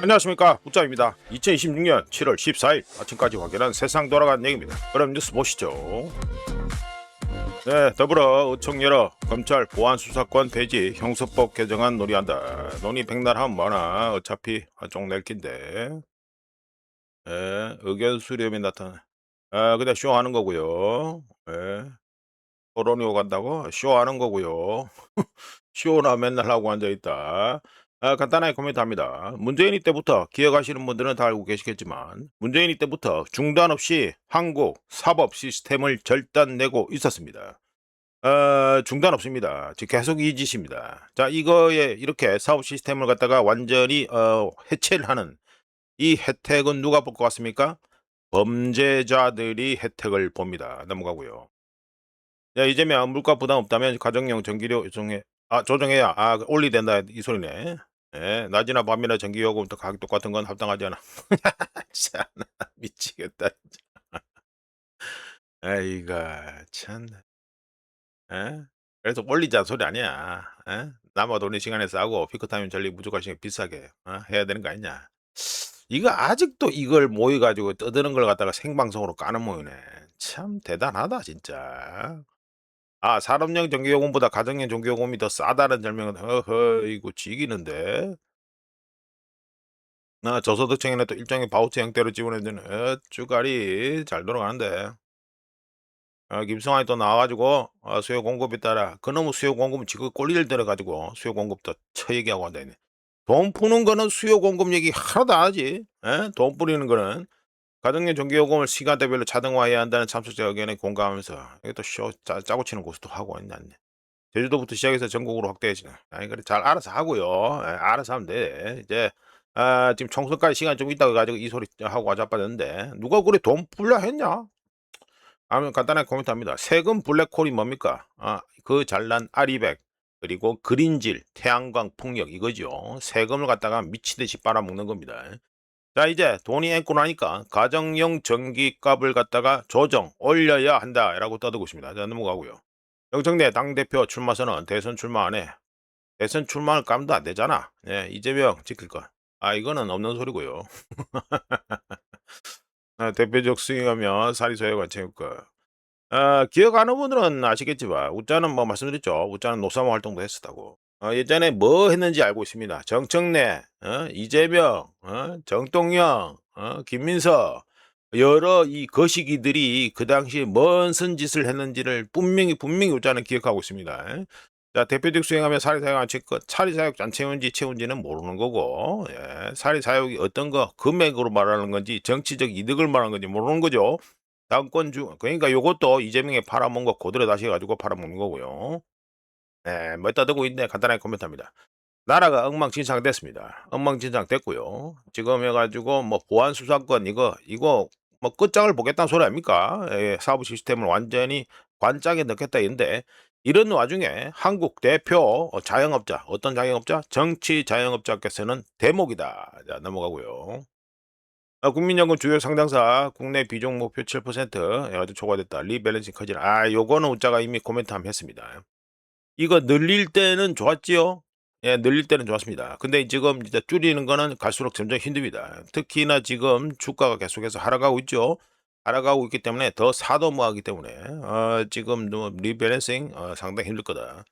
안녕하십니까, 웃자입니다. 2026년 7월 14일 아침까지 확인한 세상 돌아간 얘기입니다. 그럼 뉴스 보시죠. 네, 더불어 의총 열어 검찰 보안수사권 폐지 형사법 개정안 논의한다. 논의 백날하면 뭐하나 어차피 한쪽 낼 긴데. 네, 의견 수렴이 나타나. 그냥 쇼하는 거고요. 네, 토론이 오간다고 쇼하는 거고요. 쇼나 맨날 하고 앉아있다. 간단하게 코멘트합니다. 문재인이 때부터 기억하시는 분들은 다 알고 계시겠지만 문재인이 때부터 중단 없이 한국 사법 시스템을 절단내고 있었습니다. 중단 없습니다. 지금 계속 이 짓입니다. 자, 이거에 이렇게 사법 시스템을 갖다가 완전히 해체를 하는 이 혜택은 누가 볼 것 같습니까? 범죄자들이 혜택을 봅니다. 넘어가고요. 야, 이재명 물가 부담 없다면 가정용 전기료 조정해야 올리된다 이 소리네. 예, 낮이나 밤이나 전기요금 또 가격 똑같은 건 합당하지 않아. 참 미치겠다. 아이고 참. 예? 그래서 올리자는 소리 아니야. 예? 남아 돈이 시간에 싸고 피크타임 전리 부족할 시간 비싸게 해야 되는 거 아니냐. 이거 아직도 이걸 모여 가지고 떠드는 걸 갖다가 생방송으로 까는 모이네. 참 대단하다 진짜. 산업용 전기요금보다 가정용 전기요금이 더 싸다는 설명은 허허 이거 지기는데. 저소득층에는 또 일종의 바우처 형태로 지원해 주는 쭈가리 잘 돌아가는데. 김성환이 또 나와 가지고 수요 공급에 따라 그놈의 수요 공급은 지금 꼴리를 들어 가지고 수요 공급도 얘기하고 한다 했네. 돈 푸는 거는 수요 공급 얘기 하나도 안 하지. 예? 돈 뿌리는 거는 가정용 전기요금을 시간대별로 자동화해야 한다는 참석자 의견에 공감하면서 이게 또 쇼 짜고 치는 고수도 하고 있네. 제주도부터 시작해서 전국으로 확대해지는. 아니 그래 잘 알아서 하고요. 예, 알아서 하면 돼. 이제 지금 총선까지 시간 좀 있다고 가지고 이 소리 하고 자빠졌는데 누가 그래 돈 불려 했냐? 하면 간단하게 코멘트합니다. 세금 블랙홀이 뭡니까? 그 잘난 아리백 그리고 그린질, 태양광 풍력 이거죠. 세금을 갖다가 미치듯이 빨아먹는 겁니다. 자 이제 돈이 앵꼬 나니까 가정용 전기값을 갖다가 조정 올려야 한다라고 떠들고 있습니다. 자 넘어가고요. 영청래 당대표 출마 선언 대선 출마 안 해. 대선 출마할 감도 안 되잖아. 예, 이재명 지킬 거. 이거는 없는 소리고요. 대표적 수행하며 사리소유관 체육관. 기억하는 분들은 아시겠지만 웃자는 뭐 말씀드렸죠. 웃자는 노사모 활동도 했었다고. 예전에 뭐 했는지 알고 있습니다. 정청래, 이재명, 정동영, 김민석 여러 이 거시기들이 그 당시에 무슨 짓을 했는지를 분명히 웃자는 기억하고 있습니다. 자, 대표적 수행하면 사리사욕 안 채권, 사리사욕 안 채운지는 모르는 거고, 예, 사리사욕이 어떤 거 금액으로 말하는 건지 정치적 이득을 말하는 건지 모르는 거죠. 당권주 그러니까 요것도 이재명이 팔아먹은 거 그대로 다시 해 가지고 팔아먹는 거고요. 네. 뭐 떠들고 있네 간단하게 코멘트합니다. 나라가 엉망진창 됐습니다. 엉망진창 됐고요. 지금 해 가지고 뭐 보안 수사권 이거 뭐 끝장을 보겠다는 소리 아닙니까? 예, 사법 시스템을 완전히 관짝에 넣겠다 이런데 이런 와중에 한국 대표 자영업자 어떤 자영업자? 정치 자영업자께서는 대목이다. 자 넘어가고요. 국민연금 주요 상장사 국내 비중 목표 7% 아주 초과됐다. 리밸런싱 커지라. 요거는 웃자가 이미 코멘트 함 했습니다. 이거 늘릴 때는 좋았지요? 예, 늘릴 때는 좋았습니다. 근데 지금 이제 줄이는 거는 갈수록 점점 힘듭니다. 특히나 지금 주가가 계속해서 하락하고 있죠. 하락하고 있기 때문에 더 사도모하기 때문에 지금 리밸런싱 상당히 힘들 거다.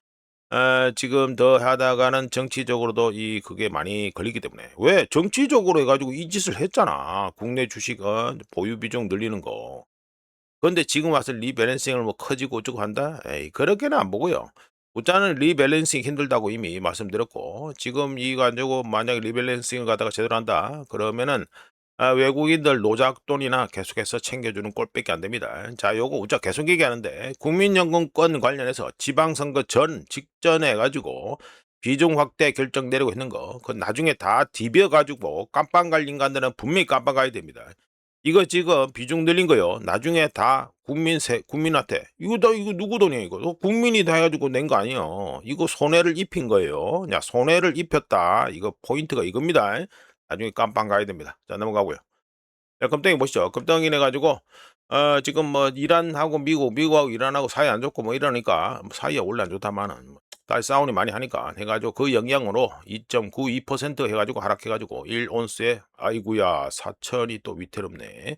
지금 더 하다가는 정치적으로도 그게 많이 걸리기 때문에. 왜? 정치적으로 해가지고 이 짓을 했잖아. 국내 주식 보유 비중 늘리는 거. 그런데 지금 와서 리밸런싱을 뭐 커지고 어쩌고 한다? 에이, 그렇게는 안 보고요. 일단은 리밸런싱 힘들다고 이미 말씀드렸고, 지금 이거 가지고 만약에 리밸런싱을 갖다가 제대로 한다? 그러면은 외국인들 노작돈이나 계속해서 챙겨주는 꼴밖에 안 됩니다. 자, 요거 우리가 계속 얘기하는데 국민연금권 관련해서 지방선거 직전에 가지고 비중 확대 결정 내리고 있는 거, 그 나중에 다 디벼 가지고 깜빵 갈 인간들은 분명히 깜빵 가야 됩니다. 이거 지금 비중 늘린 거요. 나중에 다 국민한테 이거 누구 돈이야 이거? 국민이 다 해가지고 낸 거 아니에요. 이거 손해를 입힌 거예요. 야 손해를 입혔다. 이거 포인트가 이겁니다. 나중에 깜빵 가야 됩니다. 자 넘어가고요. 자 금덩이 보시죠. 금덩이 내 가지고 지금 뭐 이란하고 미국하고 이란하고 사이 안 좋고 뭐 이러니까 사이가 원래 안 좋다마는 다시 다운이 많이 하니까 해 가지고 그 영향으로 2.92% 해 가지고 하락해 가지고 1 온스에 아이고야 4,000이 또 위태롭네.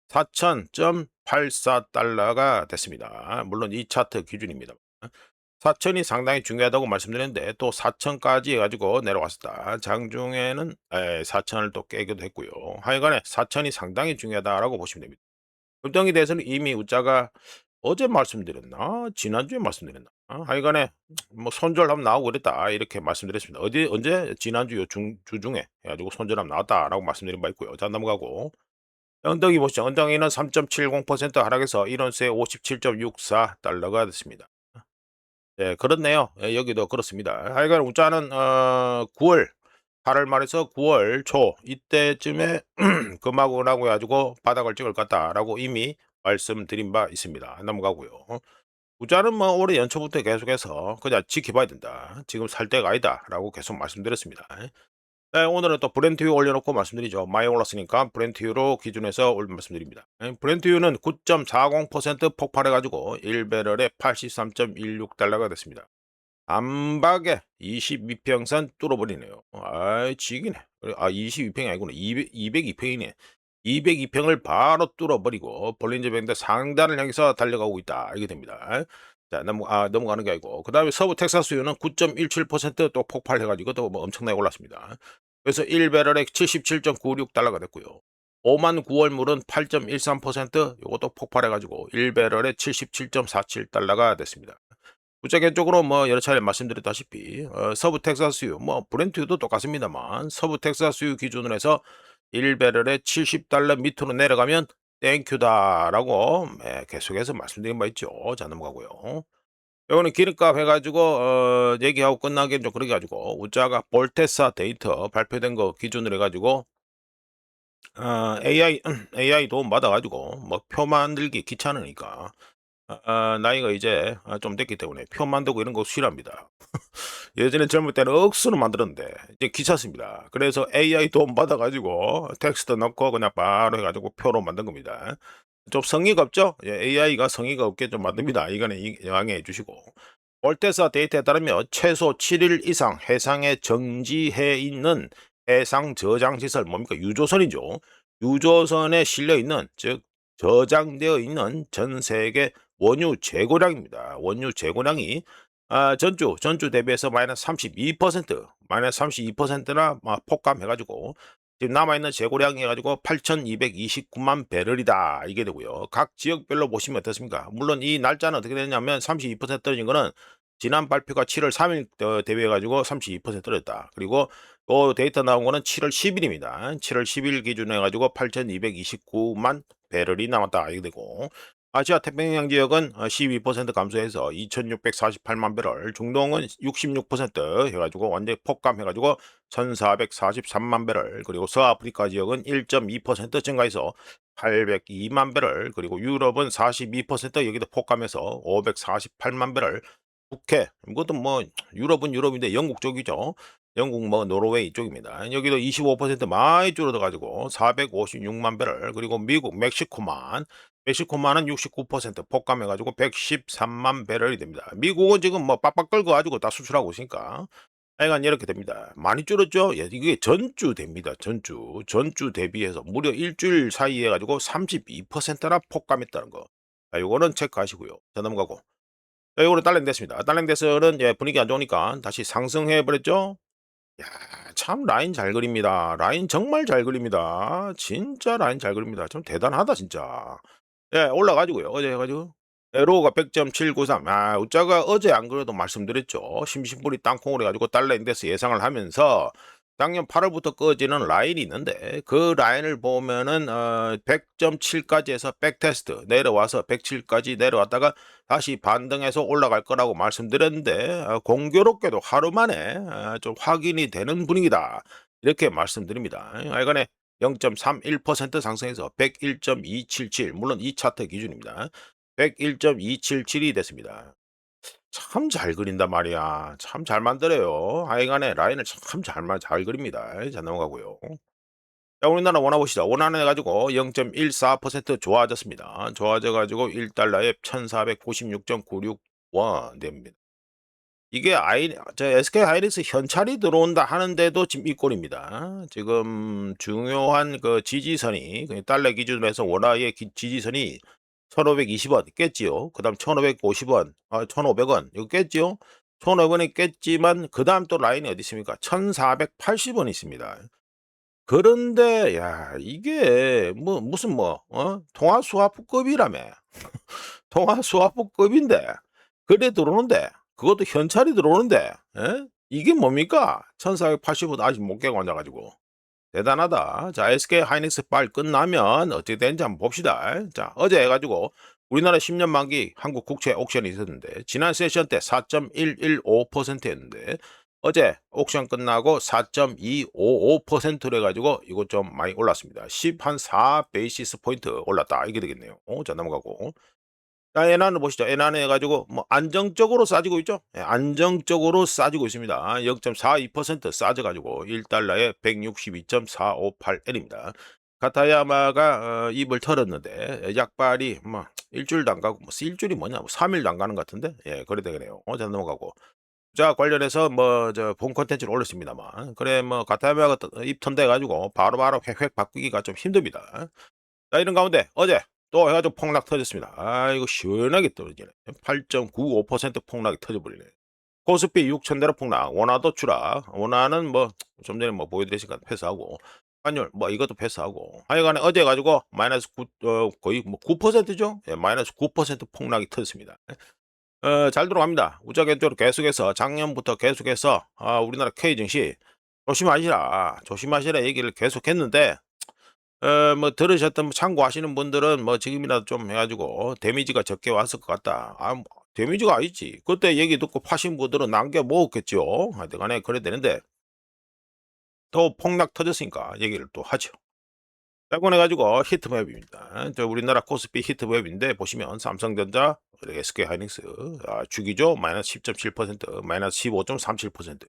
4,000.84달러가 됐습니다. 물론 이 차트 기준입니다. 4,000이 상당히 중요하다고 말씀드렸는데 또 4,000까지 해 가지고 내려왔었다. 장중에는 4,000을 또 깨기도 했고요. 하여간에 4,000이 상당히 중요하다라고 보시면 됩니다. 급등에 대해서는 이미 우자가 어제 말씀드렸나? 지난주에 말씀드렸나? 하여간에 뭐 손절하면 나오고 그랬다. 이렇게 말씀드렸습니다. 어디 언제? 지난주 요 주중에 해 가지고 손절하면 나왔다라고 말씀드린 바 있고요. 자 넘어가고. 언덕이 보시죠. 언덕이는 3.70% 하락해서 1 온스에 57.64달러가 됐습니다. 네 그렇네요. 예 여기도 그렇습니다. 하여간 우자는 9월 8월 말에서 9월 초 이때쯤에 금하고 은하고 해 가지고 바닥을 찍을 것 같다라고 이미 말씀드린 바 있습니다. 넘어가고요. 우자는 뭐 올해 연초부터 계속해서 그냥 지켜봐야 된다. 지금 살 때가 아니다라고 계속 말씀드렸습니다. 네, 오늘은 또 브렌트유 올려놓고 말씀드리죠. 많이 올랐으니까 브렌트유로 기준해서 말씀드립니다. 브렌트유는 9.40% 폭발해가지고 1배럴에 83.16달러가 됐습니다. 안박에 22평선 뚫어버리네요. 아이, 지기네. 22평이 아니구나. 202평이네. 202평을 바로 뚫어버리고 볼린저 밴드 상단을 향해서 달려가고 있다. 이게 됩니다. 자, 넘어가는 게 아니고. 그 다음에 서부 텍사스유는 9.17%또 폭발해가지고 또 뭐 엄청나게 올랐습니다. 그래서 1배럴에 77.96달러가 됐고요. 5만 9월 물은 8.13% 요것도 폭발해가지고 1배럴에 77.47달러가 됐습니다. 구체적으로 뭐 여러 차례 말씀드렸다시피 서부 텍사스유 뭐 브렌트유도 똑같습니다만 서부 텍사스유 기준으로 해서 1배럴에 70달러 밑으로 내려가면 땡큐다라고 계속해서 말씀드린 바 있죠. 자 넘어가고요. 요거는 기름값 해 가지고 얘기하고 끝나기엔 좀 그래 가지고 우자가 볼테사 데이터 발표된 거 기준으로 해 가지고 AI AI 도움 받아 가지고 뭐 표 만들기 귀찮으니까 나이가 이제 좀 됐기 때문에 표 만들고 이런 거 싫어합니다. 예전에 젊을 때는 억수로 만들었는데 이제 귀찮습니다. 그래서 AI 도움 받아 가지고 텍스트 넣고 그냥 바로 해 가지고 표로 만든 겁니다. 좀 성의가 없죠? 예, AI가 성의가 없게 좀 만듭니다. 이거는 양해해 주시고. 올테사 데이터에 따르면 최소 7일 이상 해상에 정지해 있는 해상 저장 시설 뭡니까? 유조선이죠. 유조선에 실려 있는 즉 저장되어 있는 전 세계 원유 재고량입니다. 원유 재고량이 전주 대비해서 마이너스 32%, 마이너스 32%나 폭감해 가지고 지금 남아 있는 재고량이 해 가지고 8,229만 배럴이다. 이게 되고요. 각 지역별로 보시면 어떻습니까? 물론 이 날짜는 어떻게 되냐면 32% 떨어진 거는 지난 발표가 7월 3일 대비해 가지고 32% 떨어졌다. 그리고 데이터 나온 거는 7월 10 일입니다. 7월 10일 기준으로 해 가지고 8,229만 배럴이 남았다. 이게 되고 아시아 태평양 지역은 12% 감소해서 2,648만 배럴, 중동은 66% 해가지고 완전히 폭감해가지고 1,443만 배럴, 그리고 서아프리카 지역은 1.2% 증가해서 802만 배럴, 그리고 유럽은 42% 여기도 폭감해서 548만 배럴, 북해 이것도 뭐 유럽은 유럽인데 영국 쪽이죠. 영국 뭐 노르웨이 쪽입니다. 여기도 25% 많이 줄어들 가지고 456만 배럴, 그리고 미국 멕시코만은 69% 폭감해 가지고 113만 배럴이 됩니다. 미국은 지금 뭐 빡빡 끓고 가지고 다 수출하고 있으니까 하여간 이렇게 됩니다. 많이 줄었죠? 예, 이게 전주 됩니다. 전주 대비해서 무려 일주일 사이에 해 가지고 32%나 폭감했다는 거. 자, 요거는 체크하시고요. 자, 넘어가고. 자, 요거는 달러 인덱스입니다. 달러 인덱스는 예, 분위기 안 좋으니까 다시 상승해 버렸죠? 야, 참 라인 잘 그립니다. 라인 정말 잘 그립니다. 진짜 라인 잘 그립니다. 참 대단하다 진짜. 예 올라가지고요. 어제 해 가지고 로우가 100.793. 우짜가 어제 안 그래도 말씀드렸죠. 심심풀이 땅콩을 해 가지고 달러 인덱스 예상을 하면서 작년 8 월부터 꺼지는 라인이 있는데 그 라인을 보면은 100.7까지 해서 백테스트 내려와서 107까지 내려왔다가 다시 반등해서 올라갈 거라고 말씀드렸는데 공교롭게도 하루 만에 좀 확인이 되는 분위기다. 이렇게 말씀드립니다. 하여간에 0.31% 상승해서 101.277 물론 이 차트 기준입니다. 101.277이 됐습니다. 참 잘 그린단 말이야. 참 잘 만들어요. 하여간에 라인을 참 잘 그립니다. 자 넘어가고요. 자 우리나라 원화 보시죠. 원화는 해 가지고 0.14% 좋아졌습니다. 좋아져 가지고 1달러에 1,496.96원 됩니다. 이게 SK 하이닉스 현찰이 들어온다 하는데도 지금 이 꼴입니다. 지금 중요한 그 지지선이 그 달러 기준으로 해서 원화의 지지선이 1,520원 깼지요. 그다음 1,550원, 1,500원 이거 깼지요. 1,500원이 깼지만 그다음 또 라인이 어디 있습니까? 1,480원이 있습니다. 그런데 야 이게 뭐 무슨 통화 스와프급이라며. 통화 스와프급인데 그래 들어오는데 그것도 현찰이 들어오는데 이게 뭡니까? 1,480원 아직 못 깨고 앉아 가지고. 대단하다. 자, SK 하이닉스 빨 끝나면 어떻게 되는지 한번 봅시다. 자, 어제 해 가지고 우리나라 10년 만기 한국 국채 옥션이 있었는데 지난 세션 때 4.115% 였는데 어제 옥션 끝나고 4.255%로 해 가지고 이거 좀 많이 올랐습니다. 4 베이시스 포인트 올랐다. 이게 되겠네요. 자, 넘어가고. 자, 엔화는 보시죠. 엔화는 해 가지고 뭐 안정적으로 싸지고 있죠. 예, 안정적으로 싸지고 있습니다. 0.42% 싸져 가지고 1달러에 162.458엔입니다. 카타야마가 입을 털었는데 약발이 뭐 일주일도 안 가고 뭐 일주일이 뭐냐 뭐 3일도 안 가는 것 같은데 그래 되겠네요. 자, 넘어가고. 자, 관련해서 뭐 본 콘텐츠를 올렸습니다만 그래 뭐 카타야마가 입 턴대 가지고 바로바로 획획 바꾸기가 좀 힘듭니다. 자, 이런 가운데 어제 또 해가지고 폭락 터졌습니다. 아, 이거 시원하게 떨어지네. 8.95% 폭락이 터져버리네. 코스피 6,000대로 폭락, 원화도 추락, 원화는 뭐 좀 전에 뭐 보여드렸으니까 패스하고, 환율 뭐 이것도 패스하고, 하여간에 어제 가지고 마이너스 9, 거의 뭐 9%죠? 예, 마이너스 9% 폭락이 터졌습니다. 잘 들어갑니다. 우자계적으로 계속해서 작년부터 계속해서 우리나라 K증시 조심하시라, 조심하시라 얘기를 계속했는데 뭐 들으셨던 참고하시는 분들은 뭐 지금이라도 좀 해 가지고 데미지가 적게 왔을 것 같다. 뭐 데미지가 아니지. 그때 얘기 듣고 파신 분들은 남겨 먹었겠죠. 하여튼 간에 그래야 되는데 또 폭락 터졌으니까 얘기를 또 하죠. 자, 그래 가지고 히트맵입니다. 우리나라 코스피 히트맵인데 보시면 삼성전자, 그리고 SK하이닉스 주기죠. 마이너스 10.7%, 마이너스 15.37%.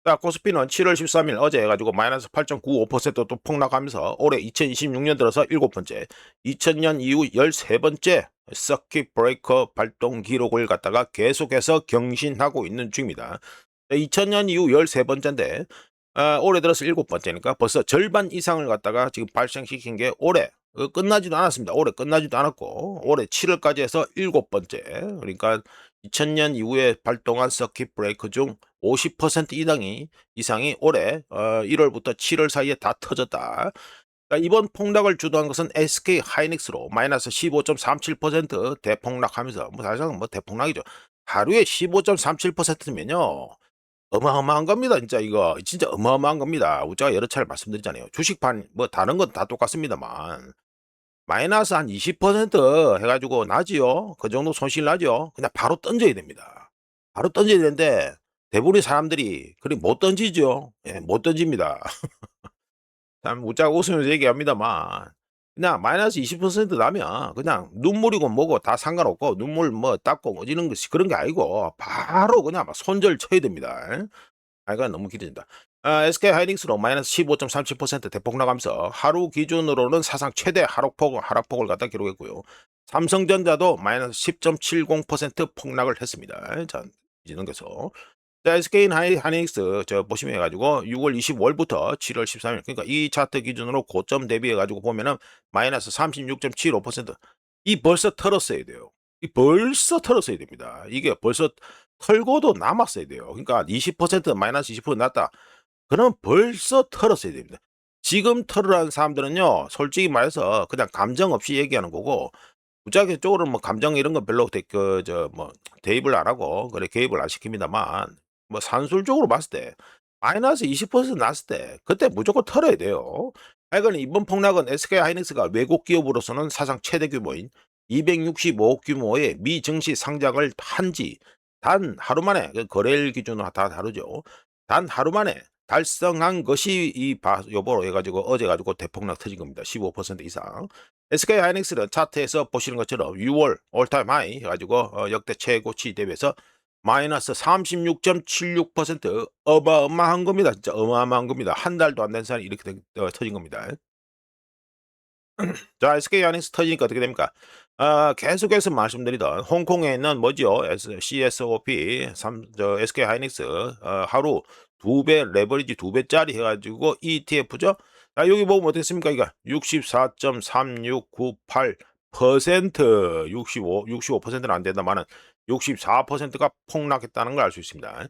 자, 코스피는 7월 13일 어제 해가지고 마이너스 8.95%또 폭락하면서 올해 2026년 들어서 7번째, 2000년 이후 13번째 서킷 브레이커 발동 기록을 갖다가 계속해서 경신하고 있는 중입니다. 2000년 이후 13번째인데 올해 들어서 7번째니까 벌써 절반 이상을 갖다가 지금 발생시킨 게 올해 끝나지도 않았습니다. 올해 끝나지도 않았고 올해 7월까지 해서 7번째. 그러니까 2000년 이후에 발동한 서킷 브레이커 중 50% 이상이 올해 1월부터 7월 사이에 다 터졌다. 그러니까 이번 폭락을 주도한 것은 SK 하이닉스로 마이너스 15.37% 대폭락하면서 뭐 사실상 뭐 대폭락이죠. 하루에 15.37%면요. 어마어마한 겁니다. 진짜 이거 진짜 어마어마한 겁니다. 제가 여러 차례 말씀드렸잖아요. 주식판 뭐 다른 건 다 똑같습니다만 마이너스 한 20% 해가지고 나지요. 그 정도 손실 나죠. 그냥 바로 던져야 됩니다. 바로 던져야 되는데 대부분의 사람들이 그리 못 던지죠. 예, 못 던집니다. 참 웃자고 웃으면서 얘기합니다만 그냥 마이너스 20% 나면 그냥 눈물이고 뭐고 다 상관없고 눈물 뭐 닦고 뭐 이런 것이 그런 게 아니고 바로 그냥 막 손절 쳐야 됩니다. 이건 너무 길어진다. SK 하이닉스로 마이너스 15.37% 대폭 나가면서 하루 기준으로는 사상 최대 하락폭을 갖다 기록했고요. 삼성전자도 마이너스 10.70% 폭락을 했습니다. 자, 이제 넘겨서. 자, SK 하이닉스 보시면 해가지고 6월 25일부터 7월 13일 그러니까 이 차트 기준으로 고점 대비해가지고 보면은 마이너스 36.75%. 이 벌써 털었어야 돼요. 이 벌써 털었어야 됩니다. 이게 벌써 털고도 남았어야 돼요. 그러니까 20% 마이너스 20% 났다. 그럼 벌써 털었어야 됩니다. 지금 털으라는 사람들은요, 솔직히 말해서 그냥 감정 없이 얘기하는 거고, 무작위 쪽으로 뭐 감정 이런 거 별로 대입을 안 하고, 그래, 개입을 안 시킵니다만, 뭐 산술적으로 봤을 때, 마이너스 20% 났을 때, 그때 무조건 털어야 돼요. 하여간 이번 폭락은 SK 하이닉스가 외국 기업으로서는 사상 최대 규모인 265억 규모의 미증시 상장을 한 지 단 하루 만에, 그 거래일 기준으로 다 다르죠. 단 하루 만에 달성한 것이 요보로 해가지고 어제 가지고 대폭락 터진 겁니다. 15% 이상. SK 하이닉스는 차트에서 보시는 것처럼 6월 올타임 하이 해가지고 역대 최고치 대비해서 마이너스 36.76% 어마어마한 겁니다. 진짜 어마어마한 겁니다. 한 달도 안 된 사이 이렇게 터진 겁니다. 자, SK 하이닉스 터지니까 어떻게 됩니까? 계속해서 말씀드리던 홍콩에 있는 뭐죠? CSOP SK 하이닉스 하루 2배 레버리지 2배짜리 해가지고 ETF죠. 자, 여기 보면 어떻습니까? 이거 64.3698% 65%는 안 된다만은 64%가 폭락했다는 걸 알 수 있습니다.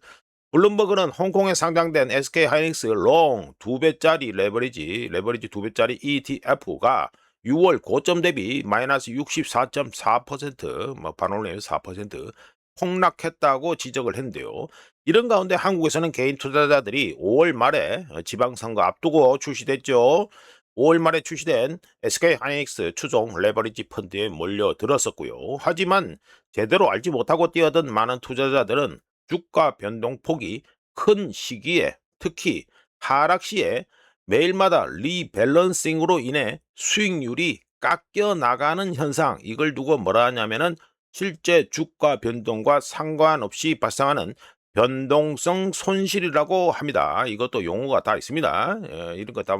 블룸버그는 홍콩에 상장된 SK 하이닉스 롱 2배짜리 레버리지 2배짜리 ETF가 6월 고점 대비 마이너스 64.4%, 뭐 반올림에서 4% 폭락했다고 지적을 했는데요. 이런 가운데 한국에서는 개인 투자자들이 5월 말에 지방선거 앞두고 출시됐죠. 5월 말에 출시된 SK 하이닉스 추종 레버리지 펀드에 몰려들었었고요. 하지만 제대로 알지 못하고 뛰어든 많은 투자자들은 주가 변동폭이 큰 시기에, 특히 하락 시에 매일마다 리밸런싱으로 인해 수익률이 깎여 나가는 현상, 이걸 두고 뭐라 하냐면은 실제 주가 변동과 상관없이 발생하는 변동성 손실이라고 합니다. 이것도 용어가 다 있습니다. 이런 거 다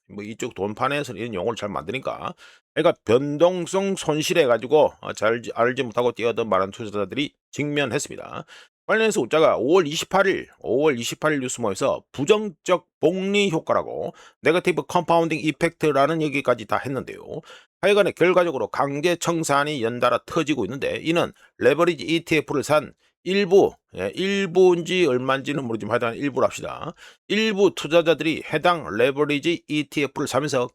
뭐 이쪽 돈판에서 이런 용어를 잘 만드니까. 그러니까 변동성 손실해 가지고 잘 알지 못하고 뛰어든 많은 투자자들이 직면했습니다. 관련해서 우자가 5월 28일 뉴스모에서 부정적 복리 효과라고 네거티브 컴파운딩 이펙트라는 얘기까지 다 했는데요. 하여간에 결과적으로 강제 청산이 연달아 터지고 있는데, 이는 레버리지 ETF를 산 일부인지 얼마인지는 모르지만 하여간 일부랍시다. 일부 투자자들이 해당 레버리지 ETF를 사면서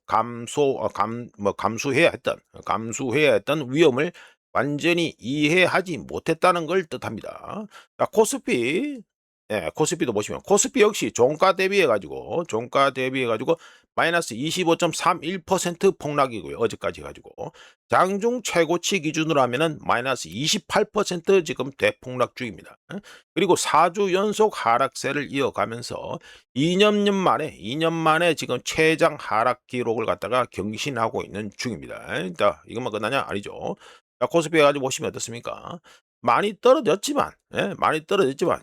감수해야 했던 위험을 완전히 이해하지 못했다는 걸 뜻합니다. 자, 코스피도 보시면 코스피 역시 종가 대비해 가지고 마이너스 25.31% 폭락이고요. 어제까지 가지고 장중 최고치 기준으로 하면은 마이너스 28% 지금 대폭락 중입니다. 그리고 4주 연속 하락세를 이어가면서 2년 만에 지금 최장 하락 기록을 갖다가 경신하고 있는 중입니다. 자, 이것만 끝나냐? 아니죠. 자, 코스피 가지고 보시면 어떻습니까? 많이 떨어졌지만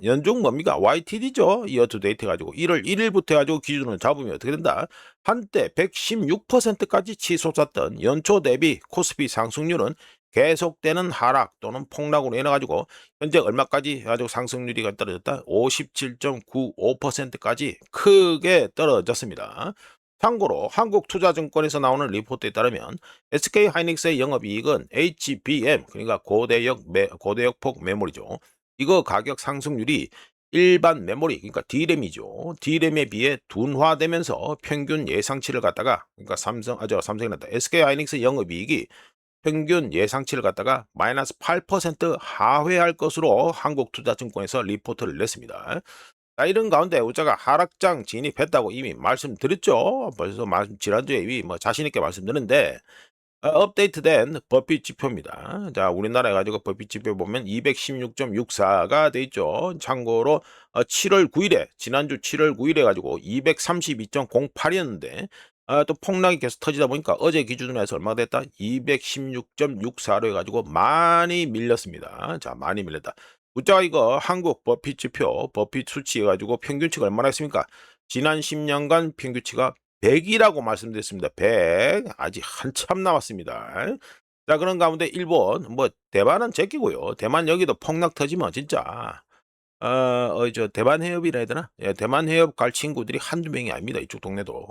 연중 뭡니까? YTD죠. 이어 투 데이트 가지고 1월 1일부터 가지고 기준을 잡으면 어떻게 된다? 한때 116%까지 치솟았던 연초 대비 코스피 상승률은 계속되는 하락 또는 폭락으로 인해 가지고 현재 얼마까지 가지고 상승률이 떨어졌다? 57.95%까지 크게 떨어졌습니다. 참고로 한국투자증권에서 나오는 리포트에 따르면 SK 하이닉스의 영업이익은 HBM, 그러니까 고대역폭 메모리죠. 이거 가격 상승률이 일반 메모리, 그러니까 D램이죠. D램에 비해 둔화되면서 평균 예상치를 갖다가, 그러니까 삼성이란다. SK 하이닉스 영업이익이 평균 예상치를 갖다가 마이너스 8% 하회할 것으로 한국투자증권에서 리포트를 냈습니다. 자, 이런 가운데 우자가 하락장 진입했다고 이미 말씀드렸죠. 벌써 지난주에 이미 뭐 자신있게 말씀드렸는데, 업데이트된 버핏 지표입니다. 자, 우리나라에 가지고 버핏 지표 보면 216.64가 돼 있죠. 참고로 7월 9일에, 지난주 7월 9일에 가지고 232.08이었는데 또 폭락이 계속 터지다 보니까 어제 기준으로 해서 얼마가 됐다? 216.64로 해가지고 많이 밀렸습니다. 자, 많이 밀렸다. 우자가 이거 한국 버핏 지표, 버핏 수치 해가지고 평균치가 얼마나 했습니까? 지난 10년간 평균치가 100이라고 말씀드렸습니다. 100. 아직 한참 남았습니다. 자, 그런 가운데 일본, 뭐, 대만은 제끼고요. 대만 여기도 폭락 터지면 진짜, 대만 해협이라 해야 되나? 예, 대만 해협 갈 친구들이 한두 명이 아닙니다. 이쪽 동네도.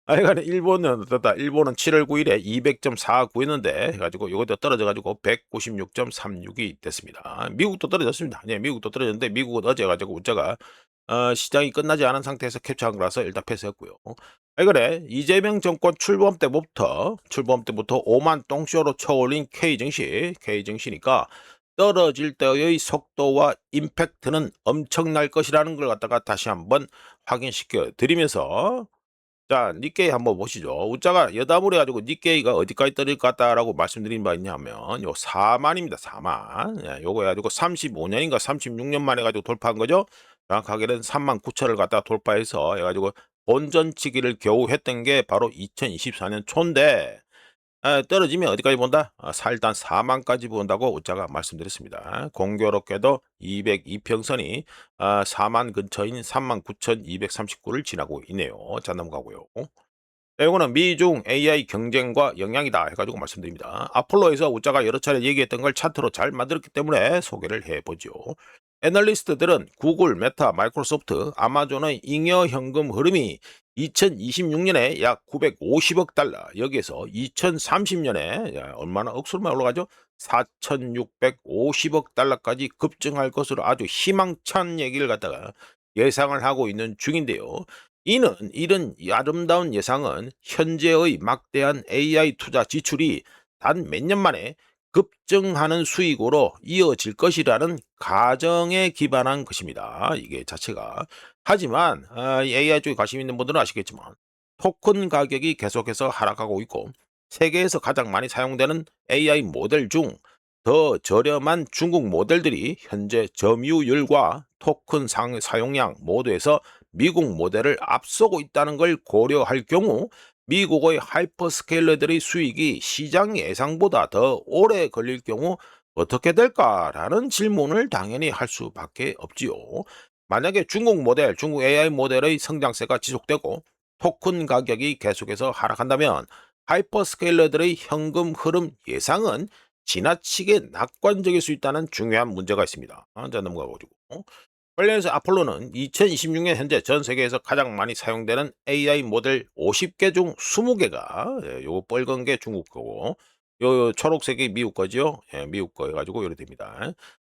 하여간에 일본은 어떻다? 일본은 7월 9일에 200.49였는데 해가지고 이것도 떨어져가지고 196.36이 됐습니다. 미국도 떨어졌습니다. 네, 미국도 떨어졌는데 미국은 어제 가지고 우자가 시장이 끝나지 않은 상태에서 캡처한 거라서 일단 패스했고요. 그래 이재명 정권 출범 때부터 5만 똥쇼로 쳐올린 K증시니까 떨어질 때의 속도와 임팩트는 엄청날 것이라는 걸 갖다가 다시 한번 확인시켜 드리면서, 자, 니케이 한번 보시죠. 우자가 여담을 해가지고 니케이가 어디까지 떨어질 것 같다라고 말씀드린 바 있냐면 요 4만입니다. 4만. 예, 요거 해가지고 35년인가 36년 만에 가지고 돌파한 거죠. 정확하게는 3만 9천을 갖다가 돌파해서 해가지고 본전치기를 겨우 했던 게 바로 2024년 초인데, 떨어지면 어디까지 본다? 일단 4만까지 본다고 우자가 말씀드렸습니다. 공교롭게도 202평선이 4만 근처인 39,239를 지나고 있네요. 자, 넘어가고요. 이거는 미중 AI 경쟁과 영향이다 해가지고 말씀드립니다. 아폴로에서 우짜가 여러 차례 얘기했던 걸 차트로 잘 만들었기 때문에 소개를 해보죠. 애널리스트들은 구글, 메타, 마이크로소프트, 아마존의 잉여 현금 흐름이 2026년에 약 950억 달러, 여기에서 2030년에 얼마나 억수로만 올라가죠? 4,650억 달러까지 급증할 것으로 아주 희망찬 얘기를 갖다가 예상을 하고 있는 중인데요. 이런 이 아름다운 예상은 현재의 막대한 AI 투자 지출이 단 몇 년 만에 급증하는 수익으로 이어질 것이라는 가정에 기반한 것입니다. 이게 자체가. 하지만 이 AI 쪽에 관심 있는 분들은 아시겠지만 토큰 가격이 계속해서 하락하고 있고, 세계에서 가장 많이 사용되는 AI 모델 중 더 저렴한 중국 모델들이 현재 점유율과 토큰 사용량 모두에서 미국 모델을 앞서고 있다는 걸 고려할 경우 미국의 하이퍼스케일러들의 수익이 시장 예상보다 더 오래 걸릴 경우 어떻게 될까라는 질문을 당연히 할 수밖에 없지요. 만약에 중국 모델, 중국 AI 모델의 성장세가 지속되고 토큰 가격이 계속해서 하락한다면 하이퍼스케일러들의 현금 흐름 예상은 지나치게 낙관적일 수 있다는 중요한 문제가 있습니다. 자, 넘어가 보죠. 관련해서 아폴로는 2026년 현재 전 세계에서 가장 많이 사용되는 AI 모델 50개 중 20개가, 요거 빨간 게 중국 거고, 요 초록색이 미국 거죠. 미국 거 해가지고 이렇게 됩니다.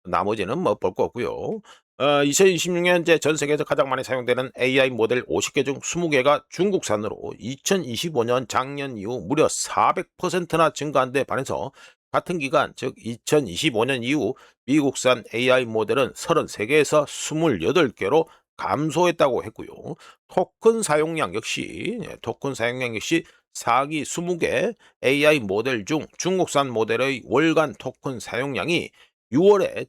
나머지는 뭐 볼 거 없고요. 2026년 현재 전 세계에서 가장 많이 사용되는 AI 모델 50개 중 20개가 중국산으로 2025년 작년 이후 무려 400%나 증가한 데 반해서 같은 기간, 즉 2025년 이후 미국산 AI 모델은 33개에서 28개로 감소했다고 했고요. 토큰 사용량 역시 상위 20개 AI 모델 중 중국산 모델의 월간 토큰 사용량이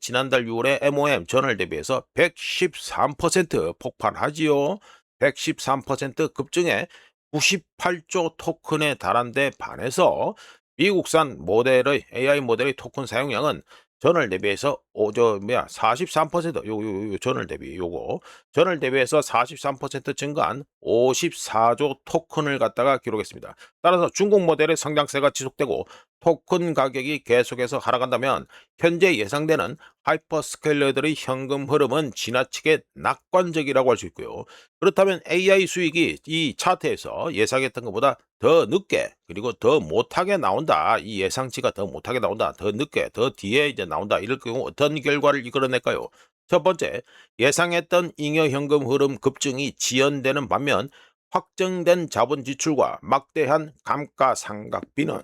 지난달 6월에 MOM 전월 대비해서 113% 폭발하지요. 113% 급증해 98조 토큰에 달한 데 반해서 미국산 모델의 AI 모델의 토큰 사용량은 전월 대비해서 43%, 요 전월 대비 요거 전월 대비해서 43% 증가한 54조 토큰을 갖다가 기록했습니다. 따라서 중국 모델의 성장세가 지속되고 토큰 가격이 계속해서 하락한다면 현재 예상되는 하이퍼스케일러들의 현금 흐름은 지나치게 낙관적이라고 할 수 있고요. 그렇다면 AI 수익이 이 차트에서 예상했던 것보다 더 늦게, 그리고 더 못하게 나온다. 이 예상치가 더 못하게 나온다. 더 늦게, 더 뒤에 이제 나온다. 이럴 경우 어떤 결과를 이끌어낼까요? 첫 번째, 예상했던 잉여 현금 흐름 급증이 지연되는 반면 확정된 자본 지출과 막대한 감가상각비는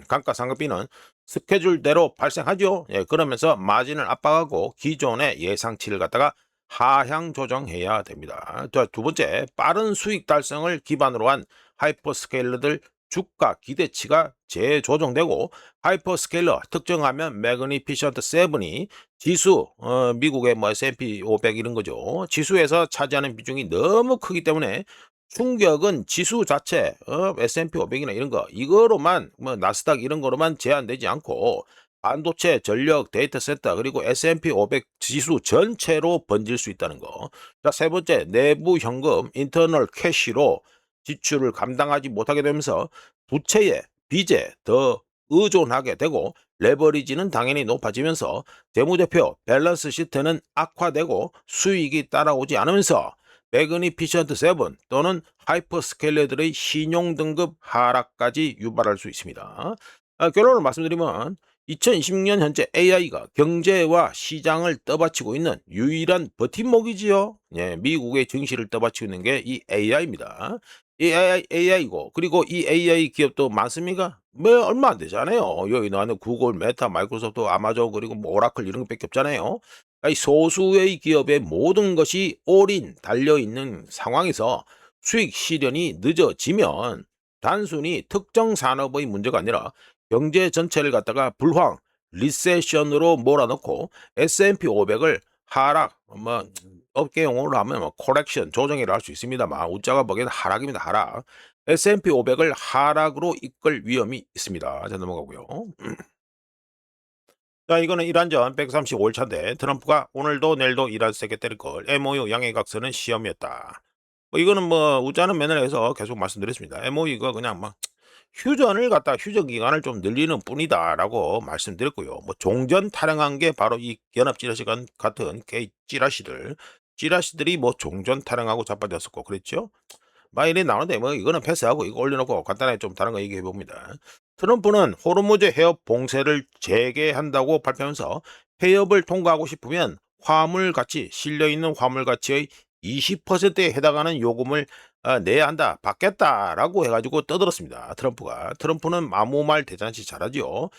감가상각비는 스케줄대로 발생하죠. 그러면서 마진을 압박하고 기존의 예상치를 갖다가 하향 조정해야 됩니다. 자, 두 번째, 빠른 수익 달성을 기반으로 한 하이퍼스케일러들 주가 기대치가 재조정되고, 하이퍼스케일러 특정하면 매그니피션트 7이 지수, 미국의 뭐 S&P 500 이런 거죠. 지수에서 차지하는 비중이 너무 크기 때문에 충격은 지수 자체, S&P 500이나 이런 거, 이거로만, 뭐 나스닥 이런 거로만 제한되지 않고 반도체, 전력, 데이터 센터, 그리고 S&P 500 지수 전체로 번질 수 있다는 거. 자, 세 번째, 내부 현금, 인터널 캐시로 지출을 감당하지 못하게 되면서 부채에, 빚에 더 의존하게 되고, 레버리지는 당연히 높아지면서 재무제표 밸런스 시트는 악화되고 수익이 따라오지 않으면서 매그니피션트 7 또는 하이퍼스케일러들의 신용 등급 하락까지 유발할 수 있습니다. 결론을 말씀드리면 2026년 현재 AI가 경제와 시장을 떠받치고 있는 유일한 버팀목이지요. 미국의 증시를 떠받치고 있는 게 이 AI입니다. 이 AI고, 그리고 이 AI 기업도 많습니까? 뭐 얼마 안 되잖아요. 여기 나는 구글, 메타, 마이크로소프트, 아마존, 그리고 뭐 오라클 이런 것밖에 없잖아요. 이 소수의 기업의 모든 것이 올인 달려 있는 상황에서 수익 실현이 늦어지면 단순히 특정 산업의 문제가 아니라 경제 전체를 갖다가 불황, 리세션으로 몰아넣고 S&P 500을 하락, 뭐 업계 용어로 하면 뭐 코렉션, 조정이라 할 수 있습니다만 우자가 보기에는 하락입니다. 하락. S&P 500을 하락으로 이끌 위험이 있습니다. 자, 넘어가고요. 자, 이거는 이란전 135일차인데 트럼프가 오늘도 내일도 이란 세게 때릴 걸 MOU 양해각서는 시험이었다. 뭐 이거는 뭐 웃자는 매너에서 계속 말씀드렸습니다. MOU가 그냥 막 휴전을 갖다 휴전 기간을 좀 늘리는 뿐이다라고 말씀드렸고요. 뭐 종전 타령한 게 바로 이 연합 찌라시 같은 개 찌라시들이 뭐 종전 타령하고 자빠졌었고 그랬죠. 막 이래 나오는데 뭐 이거는 패스하고 이거 올려놓고 간단하게 좀 다른 거 얘기해 봅니다. 트럼프는 호르무즈 해협 봉쇄를 재개한다고 발표하면서 해협을 통과하고 싶으면 화물 가치 실려 있는 화물 가치의 20%에 해당하는 요금을 내야 한다, 받겠다라고 해가지고 떠들었습니다. 트럼프는 아무 말 대잔치 잘하죠.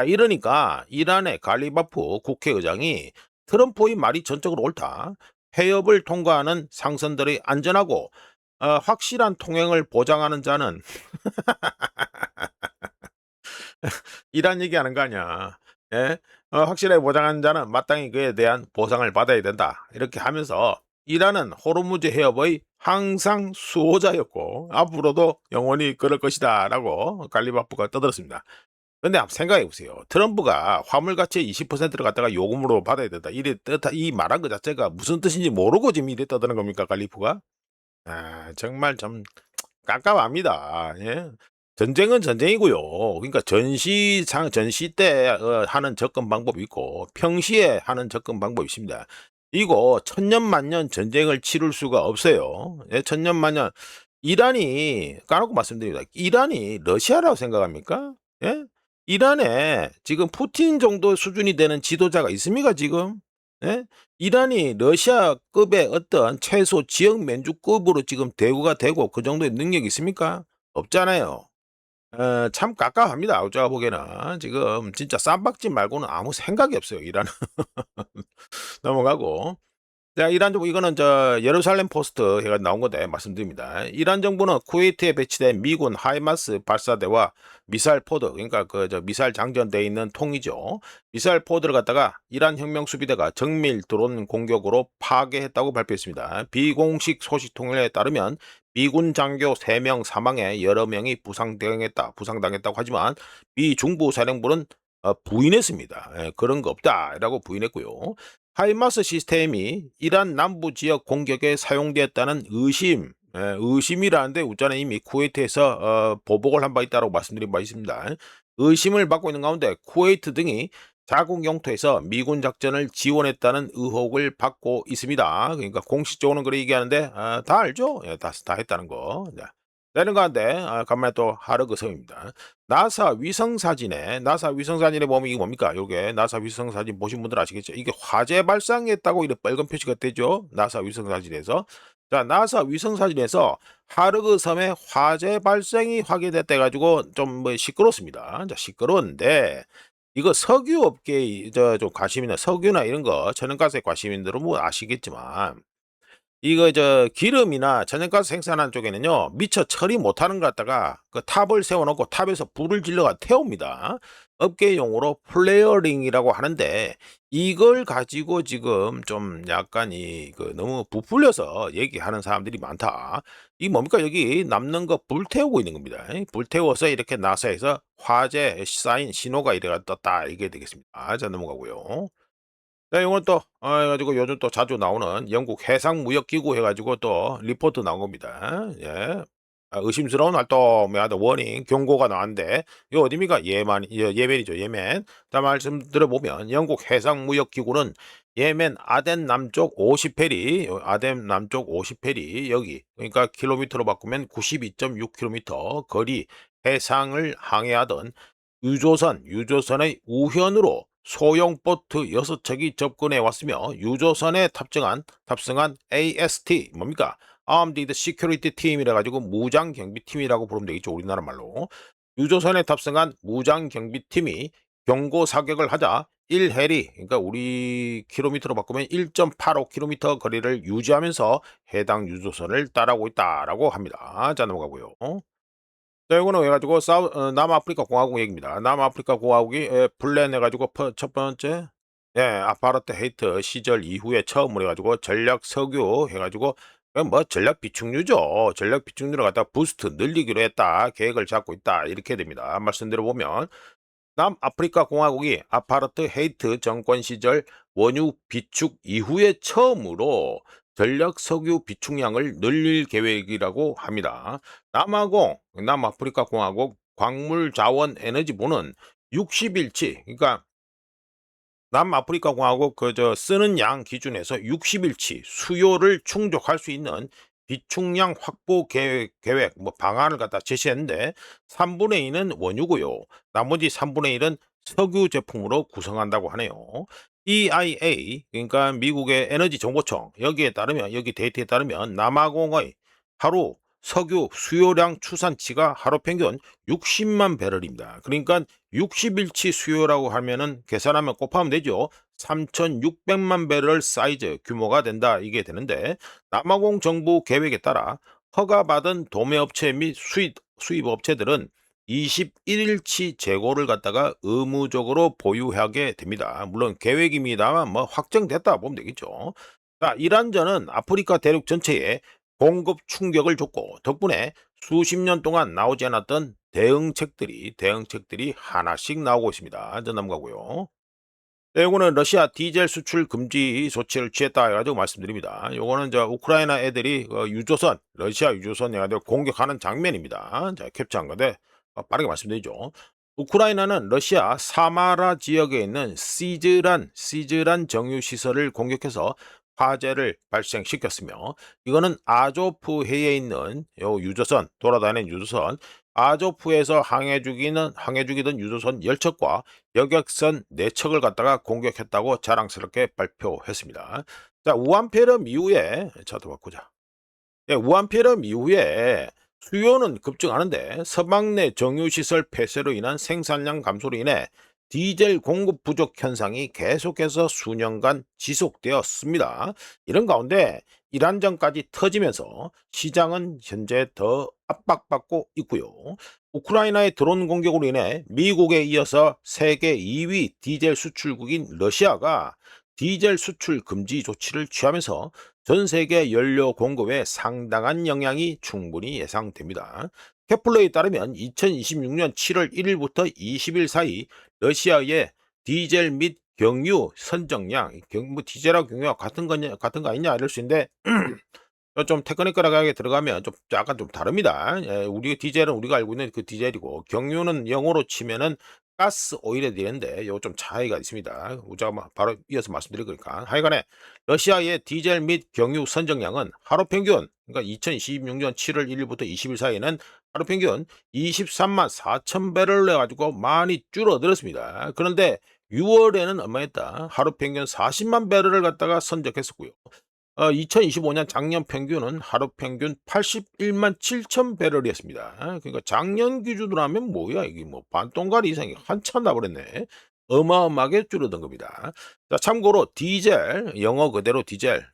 이러니까 이란의 갈리바프 국회의장이 트럼프의 말이 전적으로 옳다. 해협을 통과하는 상선들의 안전하고 확실한 통행을 보장하는 자는 이란 얘기하는 거 아니야. 예? 확실하게 보장하는 자는 마땅히 그에 대한 보상을 받아야 된다. 이렇게 하면서 이란은 호르무즈 해협의 항상 수호자였고 앞으로도 영원히 그럴 것이다라고 갈리바프가 떠들었습니다. 근데 한번 생각해 보세요. 트럼프가 화물 가치의 20%를 갖다가 요금으로 받아야 된다. 이 말한 것 자체가 무슨 뜻인지 모르고 지금 이래 떠드는 겁니까, 갈리프가? 정말 좀 깜깜합니다. 예. 전쟁은 전쟁이고요. 그러니까 전시 때 하는 접근 방법이 있고 평시에 하는 접근 방법이 있습니다. 이거 천년만년 전쟁을 치룰 수가 없어요. 예, 천년만년. 이란이 까놓고 말씀드립니다. 이란이 러시아라고 생각합니까? 예? 이란에 지금 푸틴 정도 수준이 되는 지도자가 있습니까, 지금? 예? 이란이 러시아급의 어떤 최소 지역 민주급으로 지금 대우가 되고 그 정도의 능력이 있습니까? 없잖아요. 참 깝깝합니다. 제가 보기에는 지금 진짜 쌈박질 말고는 아무 생각이 없어요. 이란은. 넘어가고. 자, 이란 정부 이거는 예루살렘 포스트 해가 나온 건데 말씀드립니다. 이란 정부는 쿠웨이트에 배치된 미군 하이마스 발사대와 미사일 포드, 그러니까 미사일 장전돼 있는 통이죠. 미사일 포드를 갖다가 이란 혁명 수비대가 정밀 드론 공격으로 파괴했다고 발표했습니다. 비공식 소식 통일에 따르면 미군 장교 3명 사망에 여러 명이 부상당했다고 하지만 미 중부 사령부는 부인했습니다. 그런 거 없다라고 부인했고요. 하이마스 시스템이 이란 남부 지역 공격에 사용되었다는 의심이라는데 우자는 이미 쿠웨이트에서 보복을 한 바 있다고 말씀드린 바 있습니다. 의심을 받고 있는 가운데 쿠웨이트 등이 자국 영토에서 미군 작전을 지원했다는 의혹을 받고 있습니다. 그러니까 공식적으로는 그렇게 얘기하는데 다 알죠? 예, 다 했다는 거. 되는 가운데 간만에 또 하르그 섬입니다. 나사 위성사진에 보면 이게 뭡니까? 요게 나사 위성사진 보신 분들 아시겠죠? 이게 화재 발생했다고 이렇게 빨간 표시가 되죠? 나사 위성사진에서. 자, 나사 위성사진에서 하르그 섬에 화재 발생이 확인됐다 가지고 좀 뭐 시끄럽습니다. 자, 시끄러운데 이거 석유 업계에 좀 관심 있는 석유나 이런 거 천연가스에 관심 있는 분들은 뭐 아시겠지만 이거 기름이나 천연가스 생산하는 쪽에는요 미처 처리 못하는 것 갖다가 그 탑을 세워놓고 탑에서 불을 질러가 태웁니다. 업계 용어로 플레어링이라고 하는데 이걸 가지고 지금 좀 약간 너무 부풀려서 얘기하는 사람들이 많다. 이 뭡니까? 여기 남는 거 불태우고 있는 겁니다. 불태워서 이렇게 나사에서 화재 사인 신호가 이래가 떴다 이게 되겠습니다. 자, 넘어가고요. 네, 이건 또 해가지고 요즘 또 자주 나오는 영국 해상무역기구 해가지고 또 리포트 나온 겁니다. 예. 의심스러운 활동에 하다 워닝 경고가 나왔는데 이거 어디입니까? 예멘이죠. 예멘. 자, 말씀 들어보면 영국 해상무역기구는 예멘 아덴 남쪽 50페리 아덴 남쪽 50페리 여기 그러니까 킬로미터로 바꾸면 92.6km 거리 해상을 항해하던 유조선의 우현으로 소형 보트 6척이 접근해 왔으며 유조선에 탑승한 AST 뭡니까? Armed Security Team이라 가지고 무장경비팀이라고 부르면 되겠죠. 우리나라 말로. 유조선에 탑승한 무장경비팀이 경고 사격을 하자 1해리 그러니까 우리 킬로미터로 바꾸면 1.85km 거리를 유지하면서 해당 유조선을 따라오고 있다라고 합니다. 자, 넘어가고요. 자, 이거는 해가지고 남아프리카 공화국 얘기입니다. 남아프리카 공화국이 플랜 해가지고 첫 번째 아파르트 헤이트 시절 이후에 처음으로 해가지고 전략 석유 해가지고 뭐 전략 비축유죠. 전략 비축유를 갖다 부스트 늘리기로 했다. 계획을 잡고 있다. 이렇게 됩니다. 말씀대로 보면 남아프리카 공화국이 아파르트헤이트 정권 시절 원유 비축 이후에 처음으로 전력 석유 비축량을 늘릴 계획이라고 합니다. 남아프리카 공화국 광물자원에너지부는 60일치, 그러니까 남아프리카 공화국 쓰는 양 기준에서 60일치 수요를 충족할 수 있는 비축량 확보 계획 뭐 방안을 갖다 제시했는데 3분의 2는 원유고요. 나머지 3분의 1은 석유 제품으로 구성한다고 하네요. EIA, 그러니까 미국의 에너지 정보청, 여기에 따르면, 여기 데이터에 따르면 남아공의 하루 석유 수요량 추산치가 하루 평균 60만 배럴입니다. 그러니까 60일치 수요라고 하면은 계산하면 곱하면 되죠. 3,600만 배럴 사이즈 규모가 된다, 이게 되는데, 남아공 정부 계획에 따라 허가받은 도매업체 및 수입업체들은 21일치 재고를 갖다가 의무적으로 보유하게 됩니다. 물론 계획입니다만 뭐 확정됐다 보면 되겠죠. 자, 이란전은 아프리카 대륙 전체에 공급 충격을 줬고, 덕분에 수십 년 동안 나오지 않았던 대응책들이 하나씩 나오고 있습니다. 전남가고요. 네, 요거는 러시아 디젤 수출 금지 조치를 취했다 해가지고 말씀드립니다. 요거는 우크라이나 애들이 러시아 유조선 해가지고 공격하는 장면입니다. 자, 캡처한 건데 빠르게 말씀드리죠. 우크라이나는 러시아 사마라 지역에 있는 시즈란 정유 시설을 공격해서 화재를 발생시켰으며, 이거는 아조프해에 있는 요 유조선, 돌아다니는 유조선, 아조프에서 항해 중이던 유조선 10척과 여객선 4척을 갖다가 공격했다고 자랑스럽게 발표했습니다. 자, 우한폐렴 이후에, 자, 더 바꾸자. 예, 우한폐렴 이후에 수요는 급증하는데 서방 내 정유시설 폐쇄로 인한 생산량 감소로 인해 디젤 공급 부족 현상이 계속해서 수년간 지속되었습니다. 이런 가운데 이란전까지 터지면서 시장은 현재 더 압박받고 있고요. 우크라이나의 드론 공격으로 인해 미국에 이어서 세계 2위 디젤 수출국인 러시아가 디젤 수출 금지 조치를 취하면서 전 세계 연료 공급에 상당한 영향이 충분히 예상됩니다. 케플러에 따르면 2026년 7월 1일부터 20일 사이 러시아의 디젤 및 경유 선정량, 뭐 디젤하고 경유가 같은 거 아니냐 이럴 수 있는데, 좀 테크니컬하게 들어가면 좀 약간 좀 다릅니다. 예, 우리 디젤은 우리가 알고 있는 그 디젤이고, 경유는 영어로 치면은 가스 오일에 되는데 요 좀 차이가 있습니다. 제가 바로 이어서 말씀드릴 거니까. 하여간에 러시아의 디젤 및 경유 선정량은 하루 평균, 그러니까 2026년 7월 1일부터 20일 사이에는 하루 평균 23만 4천 배럴을 해가지고 많이 줄어들었습니다. 그런데 6월에는 얼마였다? 하루 평균 40만 배럴을 갖다가 선적했었고요. 2025년 작년 평균은 하루 평균 81만 7천 배럴이었습니다. 그러니까 작년 기준으로 하면 뭐야, 이게 뭐 반동가리 이상이 한참 나버렸네. 어마어마하게 줄어든 겁니다. 자, 참고로 디젤, 영어 그대로 디젤과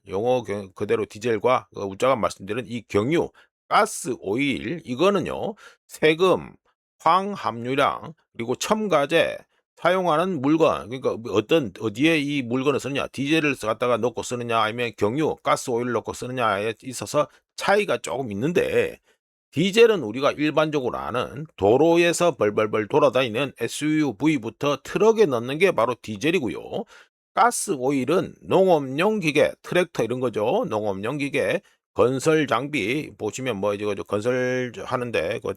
우자가 말씀드린 이 경유, 가스 오일, 이거는요, 세금, 황함유량, 그리고 첨가제, 사용하는 물건, 그러니까 어디에 이 물건을 쓰느냐, 디젤을 갖다가 넣고 쓰느냐, 아니면 경유, 가스 오일을 넣고 쓰느냐에 있어서 차이가 조금 있는데, 디젤은 우리가 일반적으로 아는 도로에서 벌벌벌 돌아다니는 SUV부터 트럭에 넣는 게 바로 디젤이고요. 가스 오일은 농업용 기계, 트랙터 이런 거죠. 농업용 기계, 건설 장비 보시면 뭐 이제 건설하는데 뭐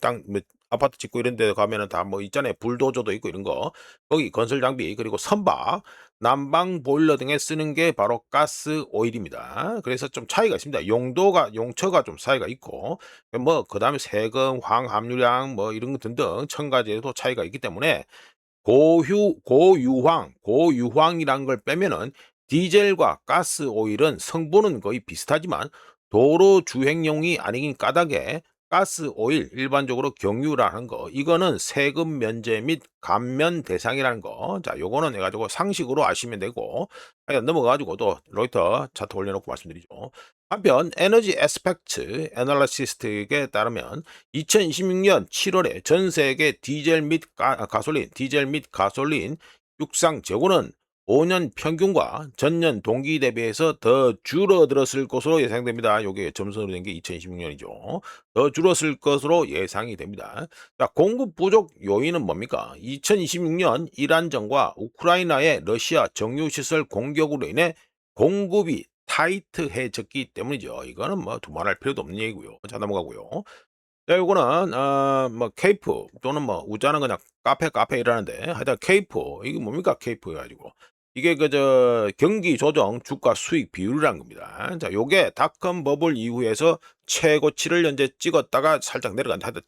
아파트 짓고 이런 데 가면은 다 뭐 있잖아요. 불도저도 있고 이런 거. 거기 건설 장비, 그리고 선박, 난방 보일러 등에 쓰는 게 바로 가스 오일입니다. 그래서 좀 차이가 있습니다. 용처가 좀 차이가 있고, 뭐 그다음에 세금, 황함유량 뭐 이런 거 등등 첨가제도 차이가 있기 때문에 고유황이란 걸 빼면은 디젤과 가스 오일은 성분은 거의 비슷하지만 도로 주행용이 아니긴 까닭에 가스 오일, 일반적으로 경유라는 거, 이거는 세금 면제 및 감면 대상이라는 거. 자, 요거는 해가지고 상식으로 아시면 되고, 넘어가가지고 또 로이터 차트 올려놓고 말씀드리죠. 한편 에너지 애스펙트 애널리시스트에 따르면 2026년 7월에 전 세계 디젤 및 가솔린 육상 재고는 5년 평균과 전년 동기 대비해서 더 줄어들었을 것으로 예상됩니다. 요게 점선으로 된 게 2026년이죠. 더 줄었을 것으로 예상이 됩니다. 자, 공급 부족 요인은 뭡니까? 2026년 이란전과 우크라이나의 러시아 정유시설 공격으로 인해 공급이 타이트해졌기 때문이죠. 이거는 뭐 두말할 필요도 없는 얘기고요. 자, 넘어가고요. 자, 요거는 뭐 케이프 또는 뭐 우자는 그냥 카페 이라는데 하여튼 케이프 이게 뭡니까? 케이프 해 가지고. 이게 경기 조정 주가 수익 비율이라는 겁니다. 자, 요게 닷컴 버블 이후에서 최고치를 현재 찍었다가 살짝 내려간다. 하여튼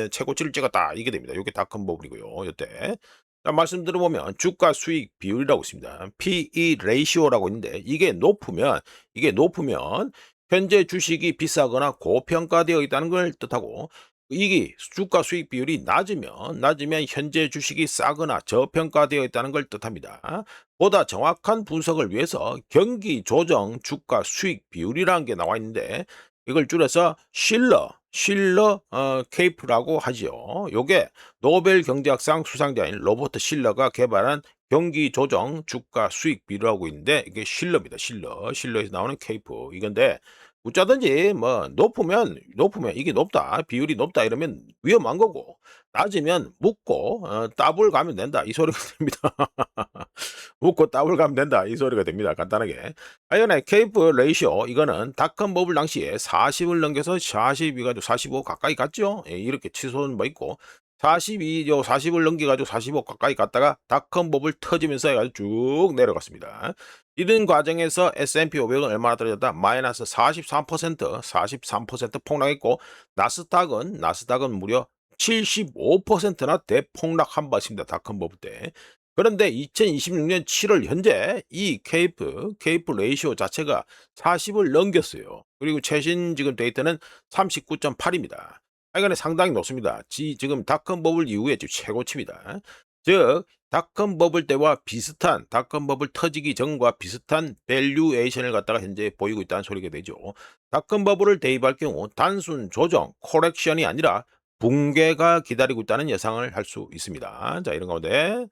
최고치를 찍었다. 이게 됩니다. 요게 닷컴 버블이고요. 요때. 자, 말씀 들어보면 주가 수익 비율이라고 있습니다. PE 레이시오라고 있는데 이게 높으면 현재 주식이 비싸거나 고평가되어 있다는 걸 뜻하고, 이게 주가 수익 비율이 낮으면 현재 주식이 싸거나 저평가되어 있다는 걸 뜻합니다. 보다 정확한 분석을 위해서 경기 조정 주가 수익 비율이라는 게 나와 있는데, 이걸 줄여서 실러 케이프라고 하지요. 요게 노벨 경제학상 수상자인 로버트 실러가 개발한 경기 조정 주가 수익 비율하고 있는데, 이게 실러입니다. 실러에서 나오는 케이프 이건데, 어쩌든지 뭐 높으면 이게 높다, 비율이 높다 이러면 위험한 거고, 낮으면 묻고 따블 가면 된다 이 소리가 됩니다. 묻고 따블 가면 된다 이 소리가 됩니다. 간단하게. 하여간에 케이프 레이시오 이거는 닷컴 버블 당시에 40을 넘겨서 42 가지고 45 가까이 갔죠. 예, 이렇게 치솟은 바 있고, 42요 40을 넘겨가지고 45 가까이 갔다가 닷컴 버블 터지면서 해가지고 쭉 내려갔습니다. 이런 과정에서 S&P 500은 얼마나 떨어졌다? 마이너스 43% 폭락했고, 나스닥은 무려 75%나 대폭락한 바 있습니다. 닷컴 버블 때. 그런데 2026년 7월 현재 이 케이프 레이시오 자체가 40을 넘겼어요. 그리고 최신 지금 데이터는 39.8입니다. 하여간에 상당히 높습니다. 지금 닷컴 버블 이후에 지금 최고치입니다. 즉 닷컴 버블 때와 비슷한, 닷컴 버블 터지기 전과 비슷한 밸류에이션을 갖다가 현재 보이고 있다는 소리가 되죠. 닷컴 버블을 대입할 경우 단순 조정, 코렉션이 아니라 붕괴가 기다리고 있다는 예상을 할 수 있습니다. 자, 이런 가운데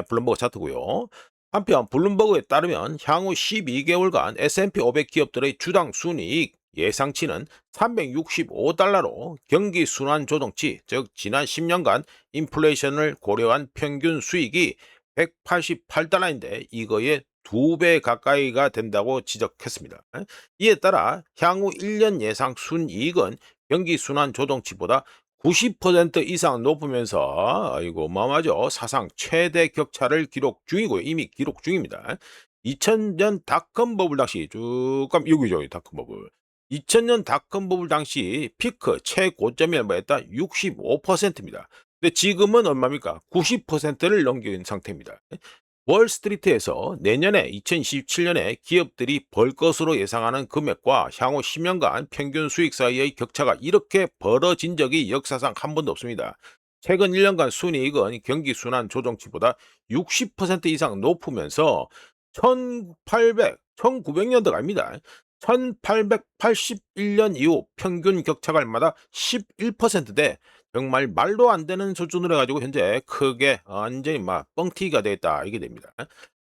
블룸버그 차트고요. 한편 블룸버그에 따르면 향후 12개월간 S&P 500 기업들의 주당 순이익 예상치는 365달러로 경기 순환 조정치, 즉 지난 10년간 인플레이션을 고려한 평균 수익이 188달러인데 이거의 2배 가까이가 된다고 지적했습니다. 이에 따라 향후 1년 예상 순이익은 경기 순환 조정치보다 90% 이상 높으면서, 아이고 어마어마하죠. 사상 최대 격차를 기록 중이고요. 이미 기록 중입니다. 2000년 닷컴 버블 당시 여기죠. 닷컴 버블. 2000년 닷컴 버블 당시 피크 최고점이 얼마였다? 65%입니다. 근데 지금은 얼마입니까? 90%를 넘긴 상태입니다. 월스트리트에서 내년에 2027년에 기업들이 벌 것으로 예상하는 금액과 향후 10년간 평균 수익 사이의 격차가 이렇게 벌어진 적이 역사상 한 번도 없습니다. 최근 1년간 순이익은 경기 순환 조정치보다 60% 이상 높으면서 1900년도 갑니다. 1881년 이후 평균 격차가 얼마다 11%대, 정말 말도 안 되는 수준으로 해가지고 현재 크게 완전히 막 뻥튀기가 되었다 이게 됩니다.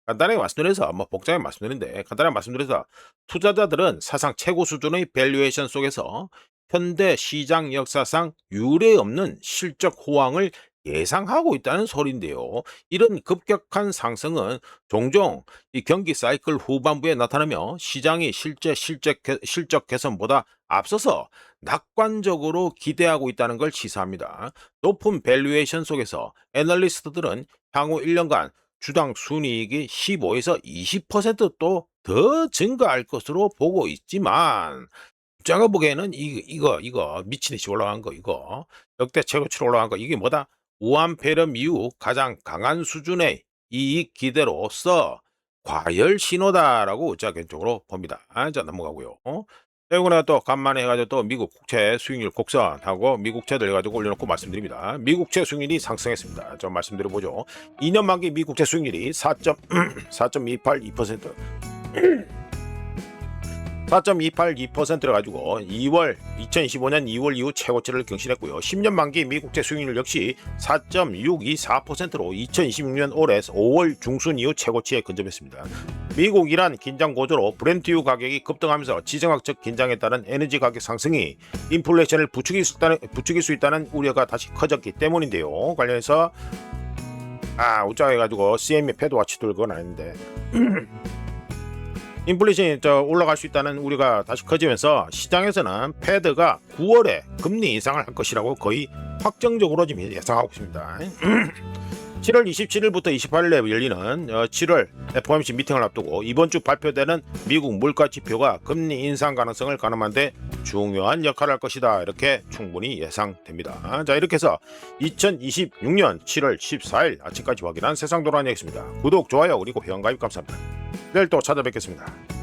간단하게 말씀드려서 뭐 복잡하게 말씀드리는데, 간단하게 말씀드려서 투자자들은 사상 최고 수준의 밸류에이션 속에서 현대 시장 역사상 유례 없는 실적 호황을 예상하고 있다는 소리인데요. 이런 급격한 상승은 종종 이 경기 사이클 후반부에 나타나며 시장이 실제 실적 개선보다 앞서서 낙관적으로 기대하고 있다는 걸 시사합니다. 높은 밸류에이션 속에서 애널리스트들은 향후 1년간 주당 순이익이 15에서 20%또 더 증가할 것으로 보고 있지만, 제가 보기에는 이거 미친듯이 올라간 거, 이거 역대 최고치로 올라간 거, 이게 뭐다? 우한 폐렴 이후 가장 강한 수준의 이익 기대로서 과열 신호다라고 제가 개인적으로 봅니다. 자, 넘어가고요. 최근에 또 간만에 해가지고 또 미국 국채 수익률 곡선하고 미국채들 해가지고 올려놓고 말씀드립니다. 미국채 수익률이 상승했습니다. 좀 말씀드려보죠. 2년 만기 미국채 수익률이 4.282%, 4.282%를 가지고 2025년 2월 이후 최고치를 경신했고요. 10년 만기 미국채 수익률 역시 4.624%로 2026년 올해 5월 중순 이후 최고치에 근접했습니다. 미국 이란 긴장 고조로 브렌트유 가격이 급등하면서 지정학적 긴장에 따른 에너지 가격 상승이 인플레이션을 부추길 수 있다는 우려가 다시 커졌기 때문인데요. 관련해서 우짜해가지고 CME 패드와치 들고 나는데 인플레이션이 올라갈 수 있다는 우려가 다시 커지면서 시장에서는 패드가 9월에 금리 인상을 할 것이라고 거의 확정적으로 지금 예상하고 있습니다. 7월 27일부터 28일에 열리는 7월 FOMC 미팅을 앞두고 이번 주 발표되는 미국 물가 지표가 금리 인상 가능성을 가늠하는데 중요한 역할을 할 것이다. 이렇게 충분히 예상됩니다. 자, 이렇게 해서 2026년 7월 14일 아침까지 확인한 세상 돌아가니였습니다. 구독, 좋아요, 그리고 회원가입 감사합니다. 내일 또 찾아뵙겠습니다.